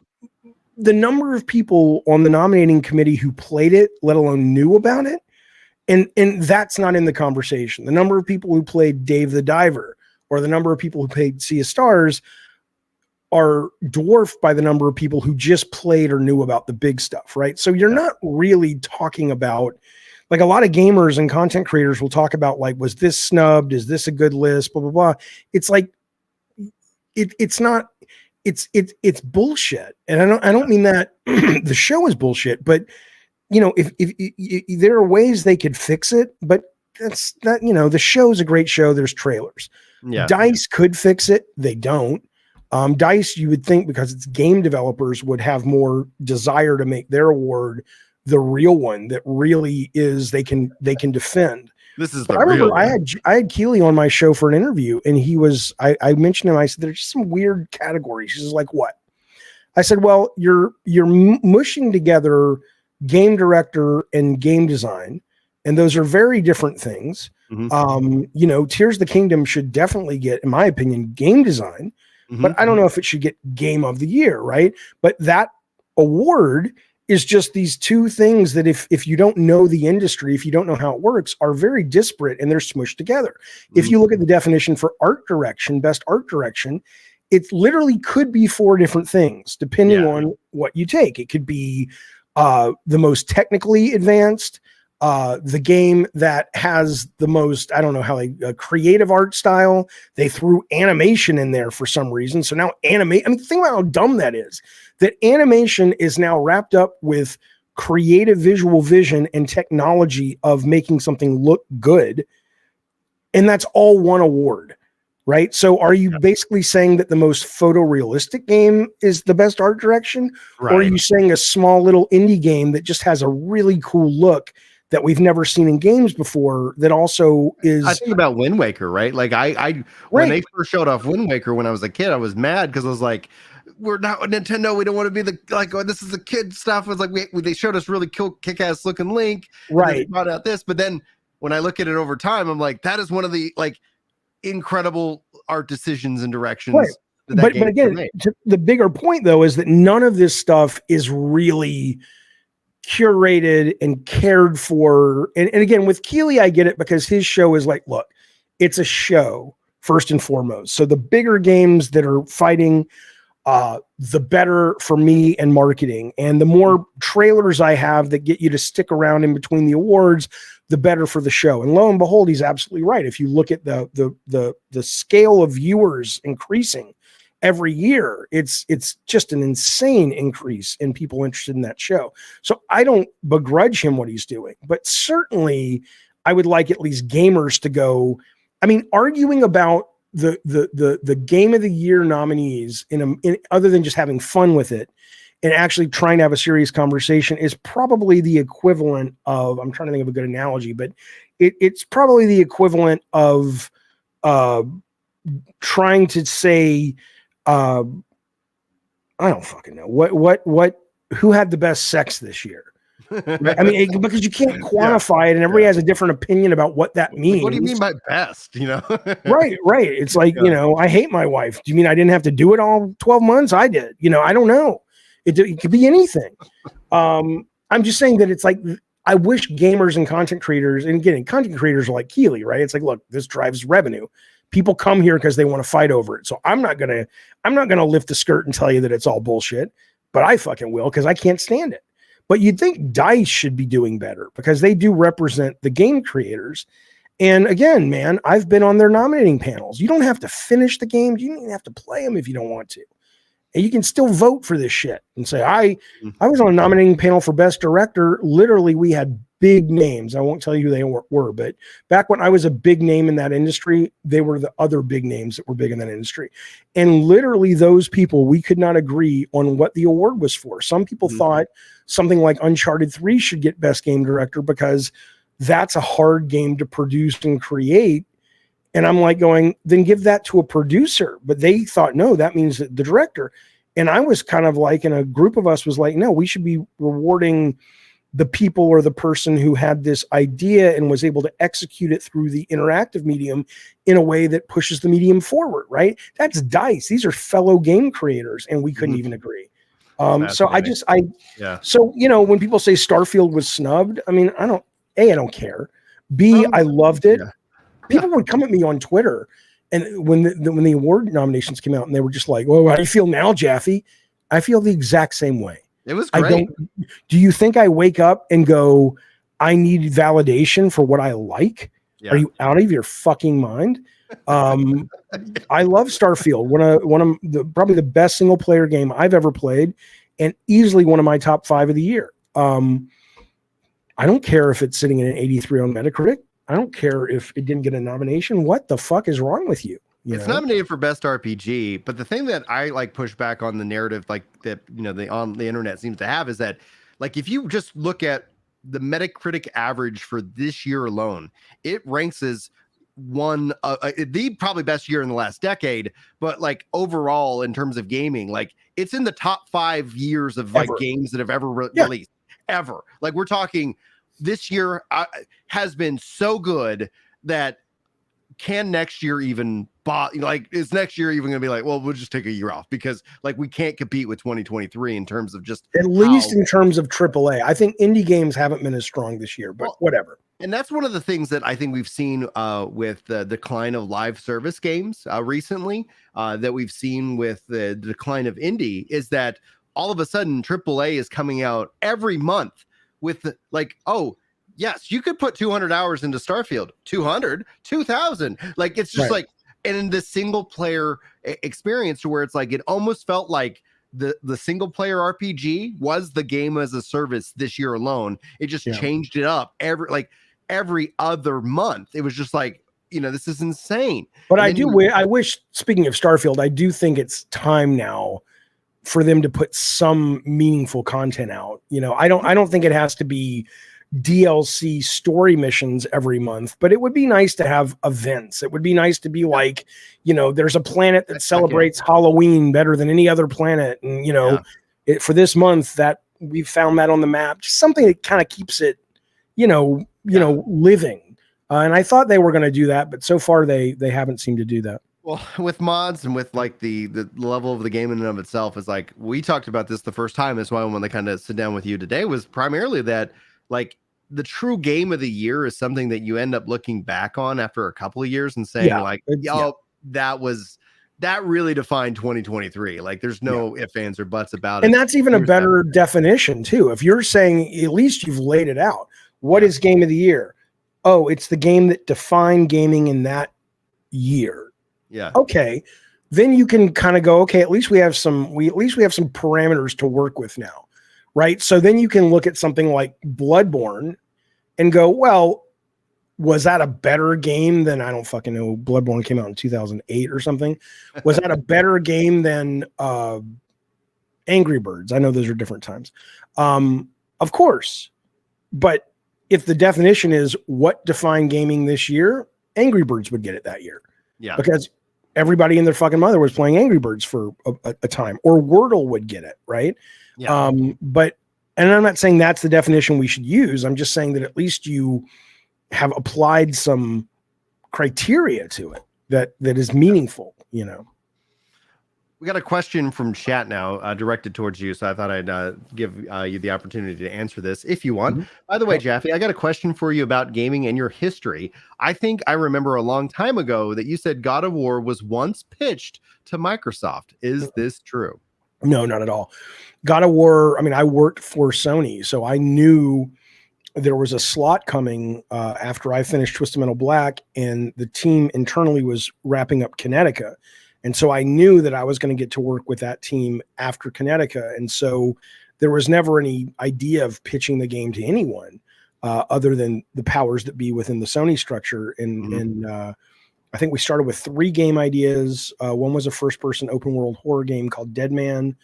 the number of people on the nominating committee who played it, let alone knew about it, and that's not in the conversation. The number of people who played Dave the Diver, or the number of people who played Sea of Stars, are dwarfed by the number of people who just played or knew about the big stuff, right? So you're not really talking about, like, a lot of gamers and content creators will talk about, like, was this snubbed? Is this a good list? Blah, blah, blah. It's like, it's not. It's bullshit. And I don't mean that the show is bullshit, but if there are ways they could fix it, but that's that, the show's a great show. There's trailers. Yeah. DICE could fix it. They don't. DICE, you would think, because it's game developers, would have more desire to make their award the real one that really is they can defend. This is. But I remember I had Keeley on my show for an interview, and I mentioned him. I said, there's just some weird categories. She's like, what? I said, well, you're mushing together game director and game design, and those are very different things. Mm-hmm. Tears of the Kingdom should definitely get, in my opinion, game design, but I don't know if it should get Game of the Year, right? But that award is just these two things that if you don't know the industry, if you don't know how it works, are very disparate, and they're smushed together. If you look at the definition for art direction, best art direction, it literally could be 4 different things depending on what you take. It could be the most technically advanced, the game that has the most, I don't know how creative art style. They threw animation in there for some reason. So now think about how dumb that is. That animation is now wrapped up with creative visual vision and technology of making something look good. And that's all one award, right? So are you basically saying that the most photorealistic game is the best art direction? Right. Or are you saying a small little indie game that just has a really cool look that we've never seen in games before that also is... I think about Wind Waker, right? Like when they first showed off Wind Waker when I was a kid, I was mad because I was like, we're not Nintendo. We don't want to be this is the kid stuff. It was like, they showed us really cool, kick-ass looking Link. Right. They brought out this, but then when I look at it over time, I'm like, that is one of the incredible art decisions and directions. Right. But again, the bigger point though, is that none of this stuff is really curated and cared for. And again, with Keeley, I get it, because his show is like, look, it's a show first and foremost. So the bigger games that are fighting, the better for me and marketing. And the more trailers I have that get you to stick around in between the awards, the better for the show. And lo and behold, he's absolutely right. If you look at the scale of viewers increasing every year, it's just an insane increase in people interested in that show. So I don't begrudge him what he's doing, but certainly I would like at least gamers to go. I mean, arguing about the Game of the Year nominees in other than just having fun with it and actually trying to have a serious conversation is probably the equivalent of, I'm trying to think of a good analogy, but it's probably the equivalent of trying to say, I don't fucking know who had the best sex this year. I mean, because you can't quantify it, and everybody has a different opinion about what that means. What do you mean by best? Right. It's like, I hate my wife. Do you mean I didn't have to do it all 12 months? I did. I don't know. It could be anything. I'm just saying that it's like I wish gamers and content creators, and again, content creators are like Keeley, right? It's like, look, this drives revenue. People come here because they want to fight over it. So I'm not gonna lift the skirt and tell you that it's all bullshit, but I fucking will because I can't stand it. But you'd think DICE should be doing better because they do represent the game creators. And again, man, I've been on their nominating panels. You don't have to finish the games. You don't even have to play them if you don't want to. And you can still vote for this shit and say, I was on a nominating panel for best director. Literally, we had big names. I won't tell you who they were, but back when I was a big name in that industry, they were the other big names that were big in that industry. And literally those people, we could not agree on what the award was for. Some people thought something like Uncharted 3 should get best game director because that's a hard game to produce and create. And I'm like going, then give that to a producer. But they thought, no, that means that the director. And I was kind of like, and a group of us was like, no, we should be rewarding the people or the person who had this idea and was able to execute it through the interactive medium in a way that pushes the medium forward, right? That's DICE. These are fellow game creators, and we couldn't even agree. So you know, when people say Starfield was snubbed, I mean, I don't care. B, I loved it. Yeah. People would come at me on Twitter, and when the award nominations came out, and they were just like, "Well, how do you feel now, Jaffe?" I feel the exact same way. It was great. Do you think I wake up and go, "I need validation for what I like"? Yeah. Are you out of your fucking mind? I love Starfield. One of probably the best single player game I've ever played, and easily one of my top 5 of the year. I don't care if it's sitting in an 83 on Metacritic. I don't care if it didn't get a nomination. What the fuck is wrong with you? It's nominated for best RPG, but the thing that I like push back on the narrative, like that, you know, on the internet seems to have, is that, like, if you just look at the Metacritic average for this year alone, it ranks as the probably best year in the last decade. But like overall, in terms of gaming, like it's in the top 5 years of like games that have ever released ever. Like we're talking. This year has been so good that can next year even is next year even going to be like, well, we'll just take a year off because like we can't compete with 2023 in terms of just at least in terms of AAA. I think indie games haven't been as strong this year, but whatever. And that's one of the things that I think we've seen with the decline of live service games recently, that we've seen with the decline of indie, is that all of a sudden AAA is coming out every month with like, oh, yes, you could put 200 hours into Starfield, 200, 2000. Like, it's just like, and in the single player experience to where it's like, it almost felt like the single player RPG was the game as a service this year alone. It just changed it up every other month. It was just like, you know, this is insane. But I wish, speaking of Starfield, I do think it's time now for them to put some meaningful content out. You know, I don't think it has to be DLC story missions every month, but it would be nice to have events. It would be nice to be like, you know, there's a planet that celebrates Halloween better than any other planet. And, you know, for this month that we've found that on the map, just something that kind of keeps it, you know, living. And I thought they were going to do that, but so far they haven't seemed to do that. Well, with mods and with like the level of the game in and of itself, is like, we talked about this the first time. That's why when they kind of sit down with you today was primarily that, like, the true game of the year is something that you end up looking back on after a couple of years and saying that really defined 2023. Like there's no ifs, ands, or buts about it. And that's even a better definition too. If you're saying at least you've laid it out. What is game of the year? Oh, it's the game that defined gaming in that year. Yeah. Okay. Then you can kind of go, okay, at least we have some parameters to work with now. Right. So then you can look at something like Bloodborne and go, well, was that a better game than, I don't fucking know, Bloodborne came out in 2008 or something. Was that a better game than Angry Birds? I know those are different times. Of course. But if the definition is what defined gaming this year, Angry Birds would get it that year. Yeah. Because everybody and their fucking mother was playing Angry Birds for a time, or Wordle would get it. Right. Yeah. But I'm not saying that's the definition we should use. I'm just saying that at least you have applied some criteria to it that is meaningful, you know. We got a question from chat now directed towards you, so I thought I'd give you the opportunity to answer this if you want. Mhm. By the way, Jaffe, I got a question for you about gaming and your history. I think I remember a long time ago that you said God of War was once pitched to Microsoft. Is this true? No, not at all. God of War, I mean, I worked for Sony, so I knew there was a slot coming after I finished Twisted Metal Black, and the team internally was wrapping up Kinetica. And so I knew that I was going to get to work with that team after Kinetica. And so there was never any idea of pitching the game to anyone other than the powers that be within the Sony structure. And I think we started with 3 game ideas. One was a first-person open-world horror game called Dead Man.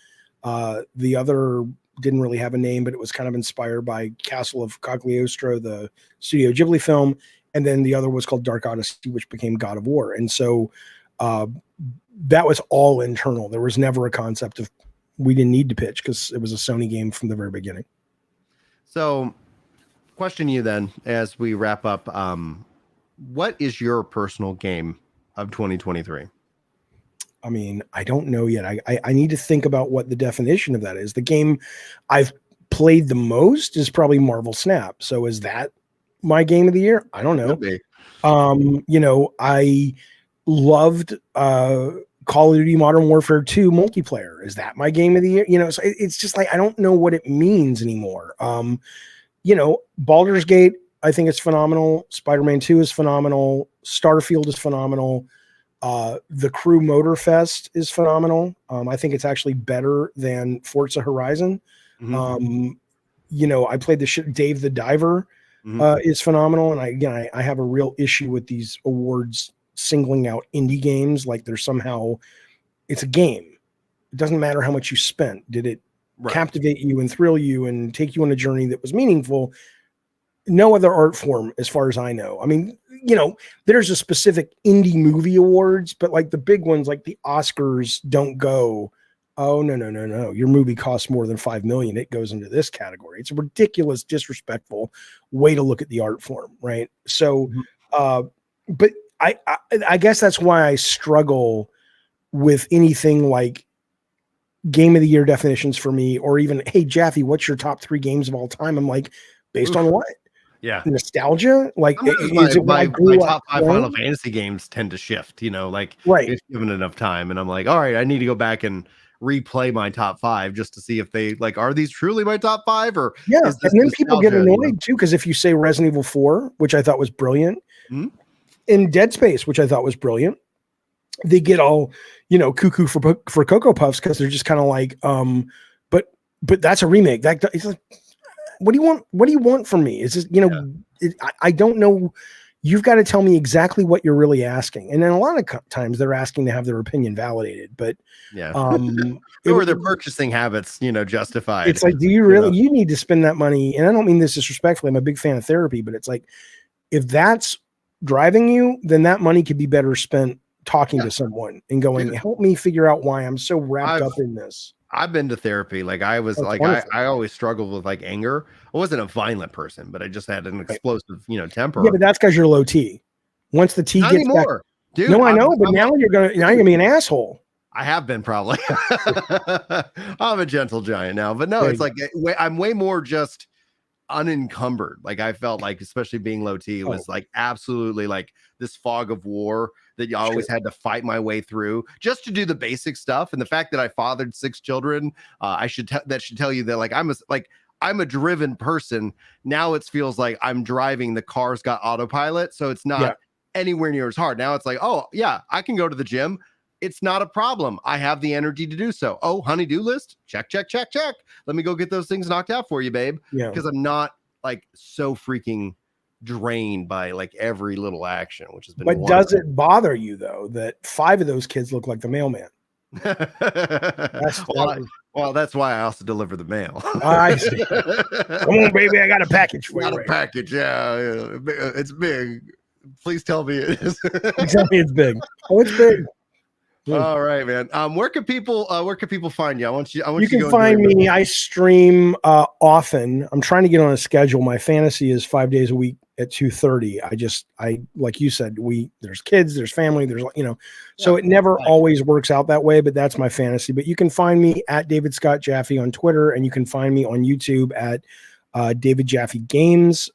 The other didn't really have a name, but it was kind of inspired by Castle of Cagliostro, the Studio Ghibli film. And then the other was called Dark Odyssey, which became God of War. And so that was all internal. There was never a concept of we didn't need to pitch because it was a Sony game from the very beginning. So, question you then as we wrap up. What is your personal game of 2023? I mean, I don't know yet. I need to think about what the definition of that is. The game I've played the most is probably Marvel Snap. So is that my game of the year? I don't know. I loved Call of Duty Modern Warfare 2 multiplayer. Is that my game of the year? So it's just like I don't know what it means anymore. Baldur's Gate, I think it's phenomenal. Spider-Man 2 is phenomenal. Starfield is phenomenal. The Crew Motorfest is phenomenal. I think it's actually better than Forza Horizon. I played the Dave the Diver is phenomenal. And I have a real issue with these awards singling out indie games like they're somehow it's a game. It doesn't matter how much you spent. Did it captivate you and thrill you and take you on a journey that was meaningful? No other art form, as far as I know. I mean, there's a specific indie movie awards, but like the big ones, like the Oscars, don't go, oh, no. Your movie costs more than $5 million. It goes into this category. It's a ridiculous, disrespectful way to look at the art form, right? So, but I guess that's why I struggle with anything like game of the year definitions for me, or even, hey, Jaffe, what's your top 3 games of all time? I'm like, based on what? Yeah. Nostalgia? Like, my top 5 Final Fantasy games tend to shift, if given enough time. And I'm like, all right, I need to go back and replay my top 5 just to see if they are these truly my top 5 or and then people get annoyed too, because if you say Resident Evil 4, which I thought was brilliant, in Dead Space, which I thought was brilliant, they get all cuckoo for Cocoa Puffs because they're just kind of like, but that's a remake. That it's like, what do you want? What do you want from me? Is this, I don't know. You've got to tell me exactly what you're really asking. And then a lot of times they're asking to have their opinion validated, but or their purchasing habits, justified. It's like, do you really, you need to spend that money? And I don't mean this disrespectfully. I'm a big fan of therapy, but it's like, if that's driving you, then that money could be better spent talking to someone and going, help me figure out why I'm so wrapped up in this. I've been to therapy. Like I was I always struggled with like anger. I wasn't a violent person, but I just had an explosive, temper. Yeah, but that's because you're low T. Once the T Not gets anymore. back, Dude, no, I know, but now you're gonna be an asshole. I have been probably. I'm a gentle giant now, but no, it's like I'm way more just unencumbered. Like I felt like, especially being low T, was like absolutely like this fog of war that you always had to fight my way through just to do the basic stuff. And the fact that I fathered 6 children, that should tell you that like I'm a driven person. Now it feels like I'm driving. The car's got autopilot, so it's not anywhere near as hard. Now it's like, oh yeah, I can go to the gym. It's not a problem. I have the energy to do so. Oh, honey-do list. Check. Let me go get those things knocked out for you, babe. Yeah. Because I'm not like so freaking drained by like every little action, which has been. But does it bother you though that 5 of those kids look like the mailman? Well, that's why I also deliver the mail. I see. Come on, baby, I got a package for you. Got a package, yeah. It's big. Please tell me it is. Tell me it's big. Oh, it's big. All right, man. Where can people find you? You can find me. I stream often. I'm trying to get on a schedule. My fantasy is 5 days a week at 2:30. I like you said, there's kids, there's family, there's so it never always works out that way, but that's my fantasy. But you can find me at David Scott Jaffe on Twitter, and you can find me on YouTube at David Jaffe Games.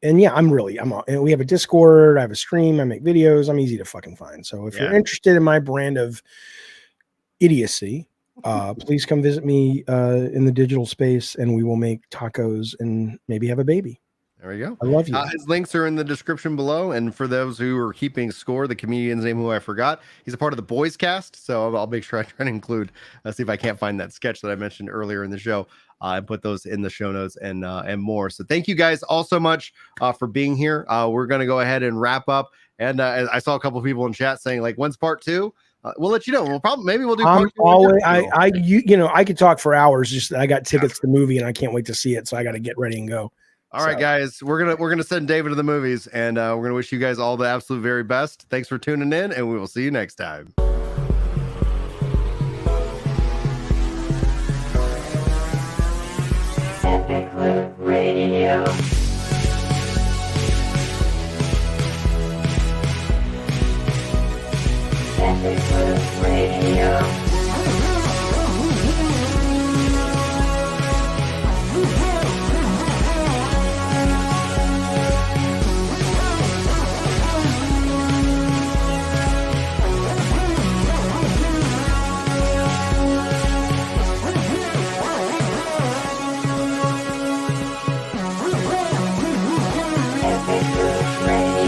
And yeah, I'm on, and we have a Discord, I have a stream, I make videos, I'm easy to fucking find. So if you're interested in my brand of idiocy, please come visit me in the digital space, and we will make tacos and maybe have a baby. There we go. I love you. His links are in the description below. And for those who are keeping score, the comedian's name, who I forgot, he's a part of the Boys Cast. So I'll make sure I try to include, see if I can't find that sketch that I mentioned earlier in the show. And put those in the show notes and more. So thank you guys all so much for being here. We're going to go ahead and wrap up. And I saw a couple of people in chat saying, like, when's part 2? We'll let you know. Maybe we'll do part 2. Always, I could talk for hours. Just I got tickets to the movie and I can't wait to see it. So I got to get ready and go. All right, guys, we're gonna send David to the movies, and we're gonna wish you guys all the absolute very best. Thanks for tuning in, and we will see you next time.